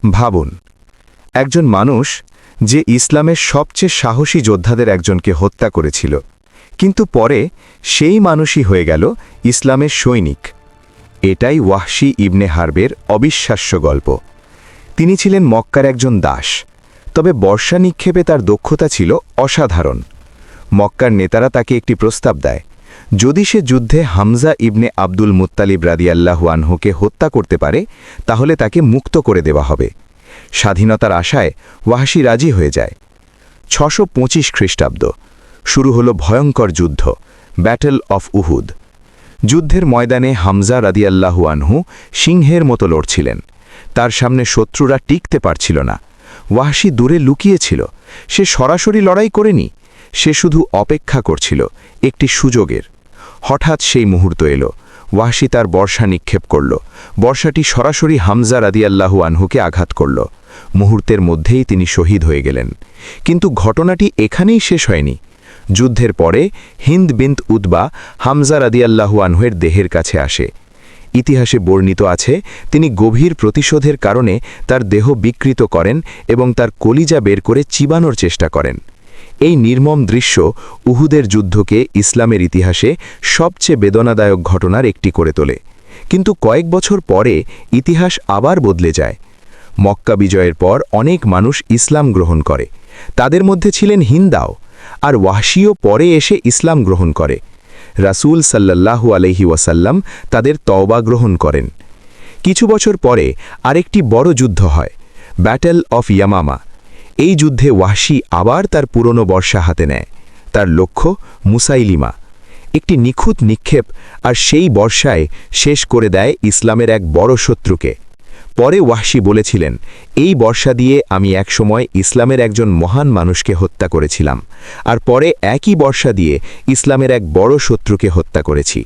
ভাবুন, একজন মানুষ যে ইসলামের সবচেয়ে সাহসী যোদ্ধাদের একজনকে হত্যা করেছিল, কিন্তু পরে সেই মানুষই হয়ে গেল ইসলামের সৈনিক। এটাই ওয়াহশী ইবনে হারবের অবিশ্বাস্য গল্প। তিনি ছিলেন মক্কার একজন দাস, তবে বর্ষা নিক্ষেপে তার দক্ষতা ছিল অসাধারণ। মক্কার নেতারা তাকে একটি প্রস্তাব দেয়, যদি সে যুদ্ধে হামজা ইবনে আব্দুল মুত্তালিব রাদিয়াল্লাহু আনহুকে হত্যা করতে পারে তাহলে তাকে মুক্ত করে দেওয়া হবে। স্বাধীনতার আশায় ওয়াহশী রাজি হয়ে যায়। 625 খ্রিস্টাব্দ শুরু হলো ভয়ঙ্কর যুদ্ধ, ব্যাটল অফ উহুদ। যুদ্ধের ময়দানে হামজা রাদিয়াল্লাহু আনহু সিংহের মতো লড়ছিলেন। তার সামনে শত্রুরা টিকতে পারছিল না। ওয়াহশী দূরে লুকিয়েছিল। সে সরাসরি লড়াই করেনি, সে শুধু অপেক্ষা করছিল একটি সুযোগের। হঠাৎ সেই মুহূর্ত এলো। ওয়াহশী তার বর্ষা নিক্ষেপ করল। বর্ষাটি সরাসরি হামজা রাদিয়াল্লাহু আনহুকে আঘাত করল। মুহূর্তের মধ্যেই তিনি শহীদ হয়ে গেলেন। কিন্তু ঘটনাটি এখানেই শেষ হয়নি। যুদ্ধের পরে হিন্দ বিনত উতবা হামজা রাদিয়াল্লাহু আনহুর দেহের কাছে আসে। ইতিহাসে বর্ণিত আছে, তিনি গভীর প্রতিশোধের কারণে তার দেহ বিকৃত করেন এবং তার কলিজা বের করে চিবানোর চেষ্টা করেন। এই নির্মম দৃশ্য উহুদের যুদ্ধকে ইসলামের ইতিহাসে সবচেয়ে বেদনাদায়ক ঘটনার একটি করে তোলে। কিন্তু কয়েক বছর পরে ইতিহাস আবার বদলে যায়। মক্কা বিজয়ের পর অনেক মানুষ ইসলাম গ্রহণ করে। তাদের মধ্যে ছিলেন হিন্দাও, আর ওয়াহশীও পরে এসে ইসলাম গ্রহণ করে। রাসূল সাল্লাল্লাহু আলাইহি ওয়াসাল্লাম তাদের তওবা গ্রহণ করেন। কিছু বছর পরে আরেকটি বড় যুদ্ধ হয়, ব্যাটল অফ ইয়ামামা। এই যুদ্ধে ওয়াহশী আবার তার পুরনো বর্ষা হাতে নেয়। তার লক্ষ্য মুসাইলিমা। একটি নিখুঁত নিক্ষেপ, আর সেই বর্ষায় শেষ করে দেয় ইসলামের এক বড় শত্রুকে। পরে ওয়াহশী বলেছিলেন, এই বর্ষা দিয়ে আমি একসময় ইসলামের একজন মহান মানুষকে হত্যা করেছিলাম, আর পরে একই বর্ষা দিয়ে ইসলামের এক বড় শত্রুকে হত্যা করেছি।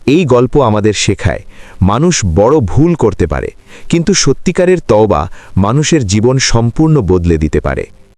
এই গল্প আমাদের শেখায়, মানুষ বড় ভুল করতে পারে, কিন্তু সত্যিকারের তওবা মানুষের জীবন সম্পূর্ণ বদলে দিতে পারে।